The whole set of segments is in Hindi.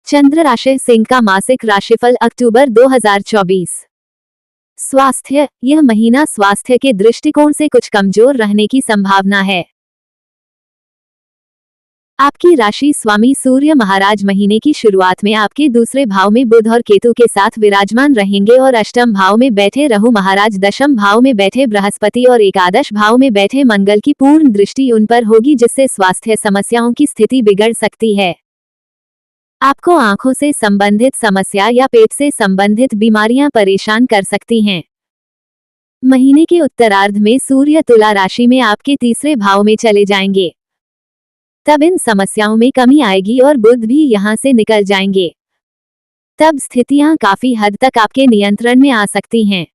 चंद्र राशि सिंह का मासिक राशिफल अक्टूबर 2024। स्वास्थ्य। यह महीना स्वास्थ्य के दृष्टिकोण से कुछ कमजोर रहने की संभावना है। आपकी राशि स्वामी सूर्य महाराज महीने की शुरुआत में आपके दूसरे भाव में बुध और केतु के साथ विराजमान रहेंगे और अष्टम भाव में बैठे राहु महाराज, दशम भाव में बैठे बृहस्पति और एकादश भाव में बैठे मंगल की पूर्ण दृष्टि उन पर होगी, जिससे स्वास्थ्य समस्याओं की स्थिति बिगड़ सकती है। आपको आंखों से संबंधित समस्या या पेट से संबंधित बीमारियां परेशान कर सकती हैं। महीने के उत्तरार्ध में सूर्य तुला राशि में आपके तीसरे भाव में चले जाएंगे, तब इन समस्याओं में कमी आएगी और बुध भी यहां से निकल जाएंगे। तब स्थितियां काफी हद तक आपके नियंत्रण में आ सकती हैं।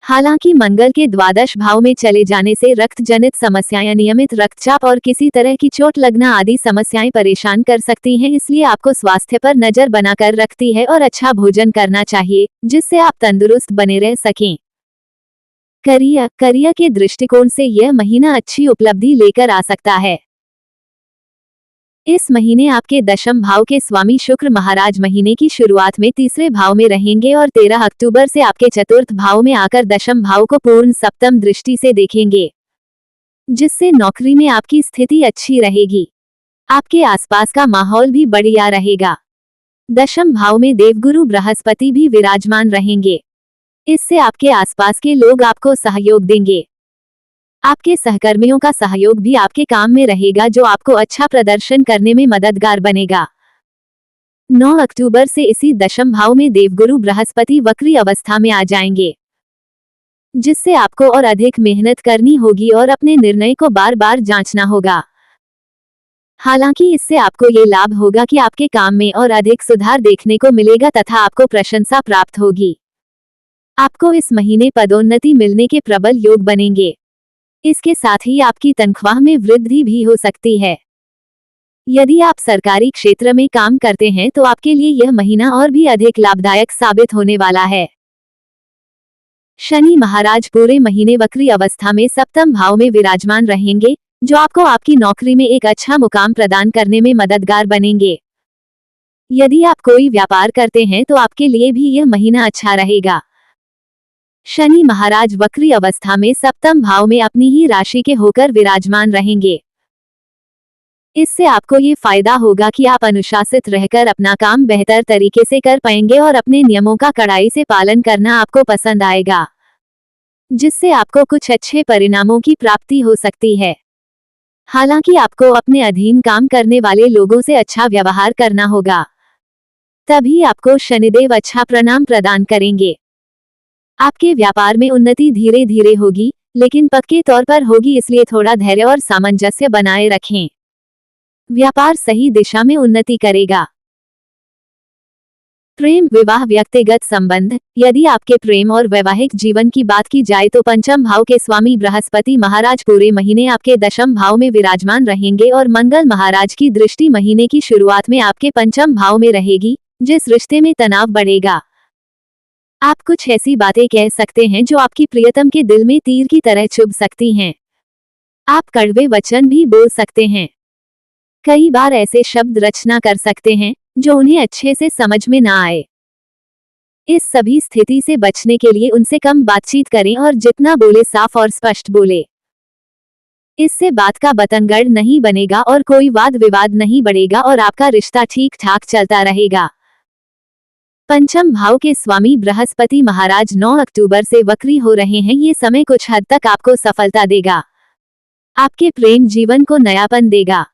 हालांकि मंगल के द्वादश भाव में चले जाने से रक्त जनित समस्याएं, नियमित रक्तचाप और किसी तरह की चोट लगना आदि समस्याएं परेशान कर सकती हैं। इसलिए आपको स्वास्थ्य पर नजर बनाकर रखती है और अच्छा भोजन करना चाहिए, जिससे आप तंदुरुस्त बने रह सकें। करियर के दृष्टिकोण से यह महीना अच्छी उपलब्धि लेकर आ सकता है। इस महीने आपके दशम भाव के स्वामी शुक्र महाराज महीने की शुरुआत में तीसरे भाव में रहेंगे और 13 अक्टूबर से आपके चतुर्थ भाव में आकर दशम भाव को पूर्ण सप्तम दृष्टि से देखेंगे, जिससे नौकरी में आपकी स्थिति अच्छी रहेगी। आपके आसपास का माहौल भी बढ़िया रहेगा। दशम भाव में देवगुरु बृहस्पति भी विराजमान रहेंगे। इससे आपके आसपास के लोग आपको सहयोग देंगे। आपके सहकर्मियों का सहयोग भी आपके काम में रहेगा, जो आपको अच्छा प्रदर्शन करने में मददगार बनेगा। 9 अक्टूबर से इसी दशम भाव में देवगुरु बृहस्पति वक्री अवस्था में आ जाएंगे, जिससे आपको और अधिक मेहनत करनी होगी और अपने निर्णय को बार बार जांचना होगा। हालांकि इससे आपको ये लाभ होगा कि आपके काम में और अधिक सुधार देखने को मिलेगा तथा आपको प्रशंसा प्राप्त होगी। आपको इस महीने पदोन्नति मिलने के प्रबल योग बनेंगे। इसके साथ ही आपकी तनख्वाह में वृद्धि भी हो सकती है। यदि आप सरकारी क्षेत्र में काम करते हैं तो आपके लिए यह महीना और भी अधिक लाभदायक साबित होने वाला है। शनि महाराज पूरे महीने वक्री अवस्था में सप्तम भाव में विराजमान रहेंगे, जो आपको आपकी नौकरी में एक अच्छा मुकाम प्रदान करने में मददगार बनेंगे। यदि आप कोई व्यापार करते हैं तो आपके लिए भी यह महीना अच्छा रहेगा। शनि महाराज वक्री अवस्था में सप्तम भाव में अपनी ही राशि के होकर विराजमान रहेंगे। इससे आपको ये फायदा होगा कि आप अनुशासित रहकर अपना काम बेहतर तरीके से कर पाएंगे और अपने नियमों का कड़ाई से पालन करना आपको पसंद आएगा, जिससे आपको कुछ अच्छे परिणामों की प्राप्ति हो सकती है। हालांकि आपको अपने अधीन काम करने वाले लोगों से अच्छा व्यवहार करना होगा, तभी आपको शनिदेव अच्छा परिणाम प्रदान करेंगे। आपके व्यापार में उन्नति धीरे धीरे होगी, लेकिन पक्के तौर पर होगी, इसलिए थोड़ा धैर्य और सामंजस्य बनाए रखें। व्यापार सही दिशा में उन्नति करेगा। प्रेम, विवाह, व्यक्तिगत संबंध। यदि आपके प्रेम और वैवाहिक जीवन की बात की जाए तो पंचम भाव के स्वामी बृहस्पति महाराज पूरे महीने आपके दशम भाव में विराजमान रहेंगे और मंगल महाराज की दृष्टि महीने की शुरुआत में आपके पंचम भाव में रहेगी, जिस रिश्ते में तनाव बढ़ेगा। आप कुछ ऐसी बातें कह सकते हैं जो आपकी प्रियतम के दिल में तीर की तरह चुभ सकती हैं। आप कड़वे वचन भी बोल सकते हैं। कई बार ऐसे शब्द रचना कर सकते हैं जो उन्हें अच्छे से समझ में ना आए। इस सभी स्थिति से बचने के लिए उनसे कम बातचीत करें और जितना बोले साफ और स्पष्ट बोले। इससे बात का बतंगड़ नहीं बनेगा और कोई वाद विवाद नहीं बढ़ेगा और आपका रिश्ता ठीक ठाक चलता रहेगा। पंचम भाव के स्वामी बृहस्पति महाराज 9 अक्टूबर से वक्री हो रहे हैं। ये समय कुछ हद तक आपको सफलता देगा, आपके प्रेम जीवन को नयापन देगा।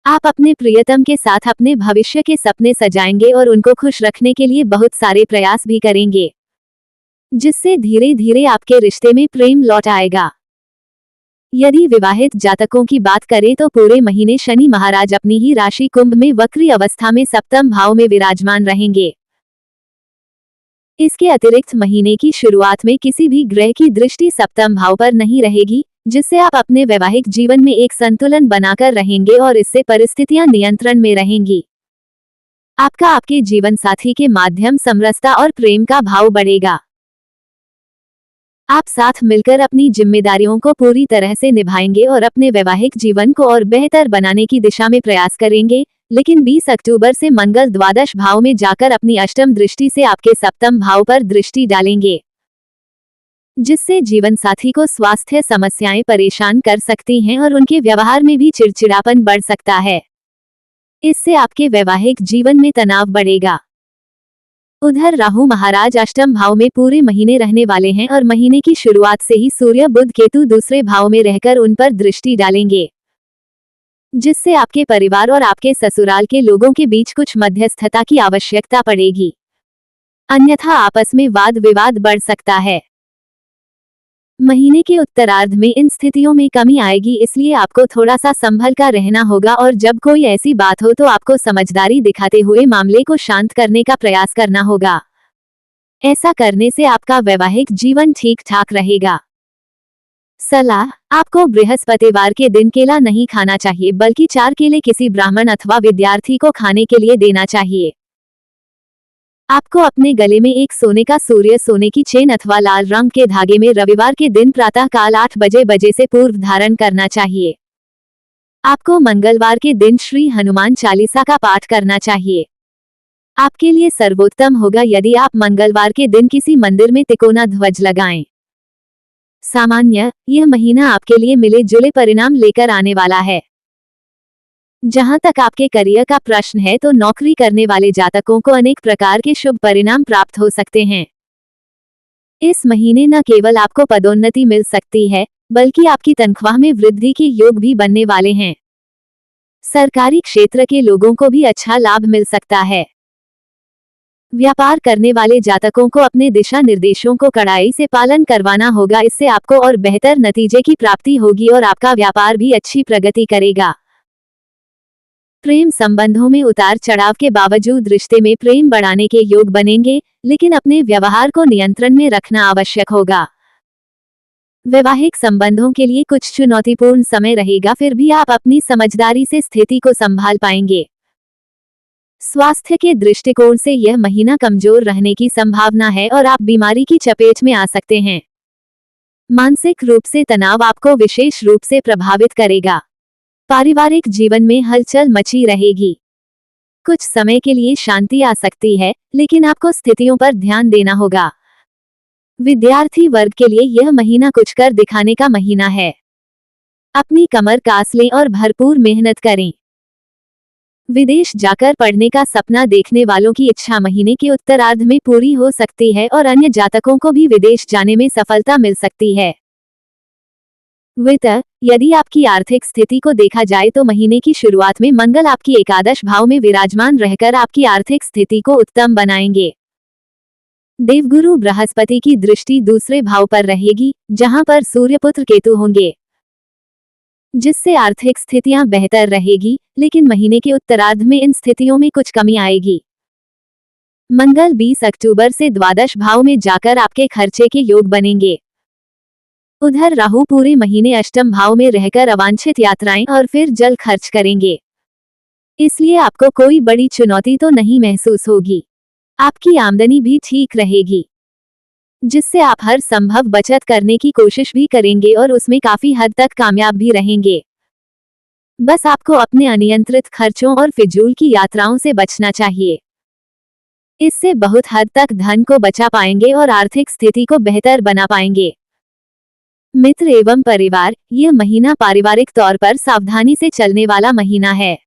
आप अपने प्रियतम के साथ अपने भविष्य के सपने सजाएंगे और उनको खुश रखने के लिए बहुत सारे प्रयास भी करेंगे, जिससे धीरे धीरे आपके रिश्ते में प्रेम लौट आएगा। यदि विवाहित जातकों की बात करें तो पूरे महीने शनि महाराज अपनी ही राशि कुंभ में वक्री अवस्था में सप्तम भाव में विराजमान रहेंगे। इसके अतिरिक्त महीने की शुरुआत में किसी भी ग्रह की दृष्टि सप्तम भाव पर नहीं रहेगी, जिससे आप अपने वैवाहिक जीवन में एक संतुलन बनाकर रहेंगे और इससे परिस्थितियां नियंत्रण में रहेंगी। आपका आपके जीवन साथी के माध्यम समरसता और प्रेम का भाव बढ़ेगा। आप साथ मिलकर अपनी जिम्मेदारियों को पूरी तरह से निभाएंगे और अपने वैवाहिक जीवन को और बेहतर बनाने की दिशा में प्रयास करेंगे, लेकिन 20 अक्टूबर से मंगल द्वादश भाव में जाकर अपनी अष्टम दृष्टि से आपके सप्तम भाव पर दृष्टि डालेंगे, जिससे जीवन साथी को स्वास्थ्य समस्याएं परेशान कर सकती हैं और उनके व्यवहार में भी चिड़चिड़ापन बढ़ सकता है। इससे आपके वैवाहिक जीवन में तनाव बढ़ेगा। उधर राहु महाराज अष्टम भाव में पूरे महीने रहने वाले हैं और महीने की शुरुआत से ही सूर्य बुध केतु दूसरे भाव में रहकर उन पर दृष्टि डालेंगे, जिससे आपके परिवार और आपके ससुराल के लोगों के बीच कुछ मध्यस्थता की आवश्यकता पड़ेगी, अन्यथा आपस में वाद विवाद बढ़ सकता है। महीने के उत्तरार्ध में इन स्थितियों में कमी आएगी, इसलिए आपको थोड़ा सा संभल कर रहना होगा और जब कोई ऐसी बात हो तो आपको समझदारी दिखाते हुए मामले को शांत करने का प्रयास करना होगा। ऐसा करने से आपका वैवाहिक जीवन ठीक ठाक रहेगा। सलाह, आपको बृहस्पतिवार के दिन केला नहीं खाना चाहिए, बल्कि 4 केले किसी ब्राह्मण अथवा विद्यार्थी को खाने के लिए देना चाहिए। आपको अपने गले में एक सोने का सूर्य सोने की चेन अथवा लाल रंग के धागे में रविवार के दिन प्रातः काल 8 बजे से पूर्व धारण करना चाहिए। आपको मंगलवार के दिन श्री हनुमान चालीसा का पाठ करना चाहिए। आपके लिए सर्वोत्तम होगा यदि आप मंगलवार के दिन किसी मंदिर में तिकोना ध्वज लगाएं। सामान्य, यह महीना आपके लिए मिले जुले परिणाम लेकर आने वाला है। जहां तक आपके करियर का प्रश्न है तो नौकरी करने वाले जातकों को अनेक प्रकार के शुभ परिणाम प्राप्त हो सकते हैं। इस महीने न केवल आपको पदोन्नति मिल सकती है, बल्कि आपकी तनख्वाह में वृद्धि के योग भी बनने वाले हैं। सरकारी क्षेत्र के लोगों को भी अच्छा लाभ मिल सकता है। व्यापार करने वाले जातकों को अपने दिशा निर्देशों को कड़ाई से पालन करवाना होगा, इससे आपको और बेहतर नतीजे की प्राप्ति होगी और आपका व्यापार भी अच्छी प्रगति करेगा। प्रेम संबंधों में उतार चढ़ाव के बावजूद रिश्ते में प्रेम बढ़ाने के योग बनेंगे, लेकिन अपने व्यवहार को नियंत्रण में रखना आवश्यक होगा। वैवाहिक संबंधों के लिए कुछ चुनौतीपूर्ण समय रहेगा, फिर भी आप अपनी समझदारी से स्थिति को संभाल पाएंगे। स्वास्थ्य के दृष्टिकोण से यह महीना कमजोर रहने की संभावना है और आप बीमारी की चपेट में आ सकते हैं। मानसिक रूप से तनाव आपको विशेष रूप से प्रभावित करेगा। पारिवारिक जीवन में हलचल मची रहेगी। कुछ समय के लिए शांति आ सकती है, लेकिन आपको स्थितियों पर ध्यान देना होगा। विद्यार्थी वर्ग के लिए यह महीना कुछ कर दिखाने का महीना है। अपनी कमर कास लें और भरपूर मेहनत करें। विदेश जाकर पढ़ने का सपना देखने वालों की इच्छा महीने के उत्तरार्ध में पूरी हो सकती है और अन्य जातकों को भी विदेश जाने में सफलता मिल सकती है। वित्त, यदि आपकी आर्थिक स्थिति को देखा जाए तो महीने की शुरुआत में मंगल आपकी एकादश भाव में विराजमान रहकर आपकी आर्थिक स्थिति को उत्तम बनाएंगे। देवगुरु बृहस्पति की दृष्टि दूसरे भाव पर रहेगी, जहां पर सूर्यपुत्र केतु होंगे, जिससे आर्थिक स्थितियां बेहतर रहेगी, लेकिन महीने के उत्तरार्ध में इन स्थितियों में कुछ कमी आएगी। मंगल 20 अक्टूबर से द्वादश भाव में जाकर आपके खर्चे के योग बनेंगे। उधर राहु पूरे महीने अष्टम भाव में रहकर अवांछित यात्राएं और फिर जल खर्च करेंगे, इसलिए आपको कोई बड़ी चुनौती तो नहीं महसूस होगी। आपकी आमदनी भी ठीक रहेगी, जिससे आप हर संभव बचत करने की कोशिश भी करेंगे और उसमें काफी हद तक कामयाब भी रहेंगे। बस आपको अपने अनियंत्रित खर्चों और फिजूल की यात्राओं से बचना चाहिए। इससे बहुत हद तक धन को बचा पाएंगे और आर्थिक स्थिति को बेहतर बना पाएंगे। मित्र एवं परिवार, यह महीना पारिवारिक तौर पर सावधानी से चलने वाला महीना है।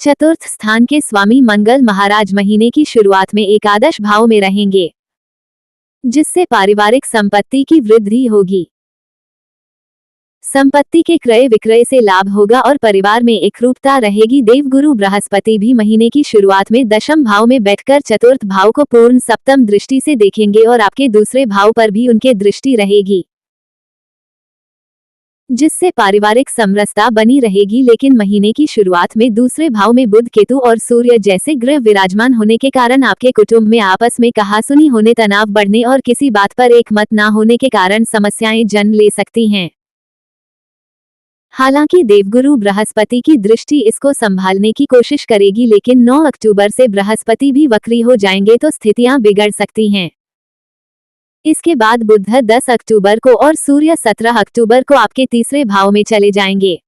चतुर्थ स्थान के स्वामी मंगल महाराज महीने की शुरुआत में एकादश भाव में रहेंगे, जिससे पारिवारिक संपत्ति की वृद्धि होगी। संपत्ति के क्रय विक्रय से लाभ होगा और परिवार में एकरूपता रहेगी। देवगुरु बृहस्पति भी महीने की शुरुआत में दशम भाव में बैठकर चतुर्थ भाव को पूर्ण सप्तम दृष्टि से देखेंगे और आपके दूसरे भाव पर भी उनके दृष्टि रहेगी, जिससे पारिवारिक समरसता बनी रहेगी। लेकिन महीने की शुरुआत में दूसरे भाव में बुध केतु और सूर्य जैसे ग्रह विराजमान होने के कारण आपके कुटुंब में आपस में कहासुनी होने, तनाव बढ़ने और किसी बात पर एक मत ना होने के कारण समस्याएं जन्म ले सकती हैं। हालांकि देवगुरु बृहस्पति की दृष्टि इसको संभालने की कोशिश करेगी, लेकिन 9 अक्टूबर से बृहस्पति भी वक्री हो जाएंगे तो स्थितियां बिगड़ सकती हैं। इसके बाद बुध 10 अक्टूबर को और सूर्य 17 अक्टूबर को आपके तीसरे भाव में चले जाएंगे।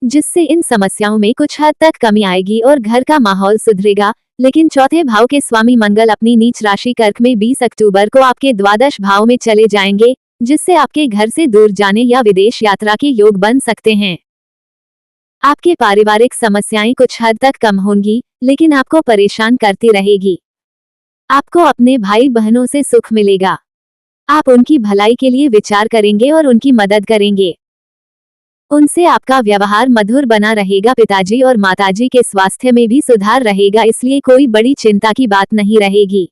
जिससे इन समस्याओं में कुछ हद तक कमी आएगी और घर का माहौल सुधरेगा। लेकिन चौथे भाव के स्वामी मंगल अपनी नीच राशि कर्क में 20 अक्टूबर को आपके द्वादश भाव में चले जाएंगे, जिससे आपके घर से दूर जाने या विदेश यात्रा के योग बन सकते हैं। आपके पारिवारिक समस्याएं कुछ हद तक कम होंगी, लेकिन आपको परेशान करती रहेगी। आपको अपने भाई बहनों से सुख मिलेगा। आप उनकी भलाई के लिए विचार करेंगे और उनकी मदद करेंगे। उनसे आपका व्यवहार मधुर बना रहेगा। पिताजी और माताजी के स्वास्थ्य में भी सुधार रहेगा, इसलिए कोई बड़ी चिंता की बात नहीं रहेगी।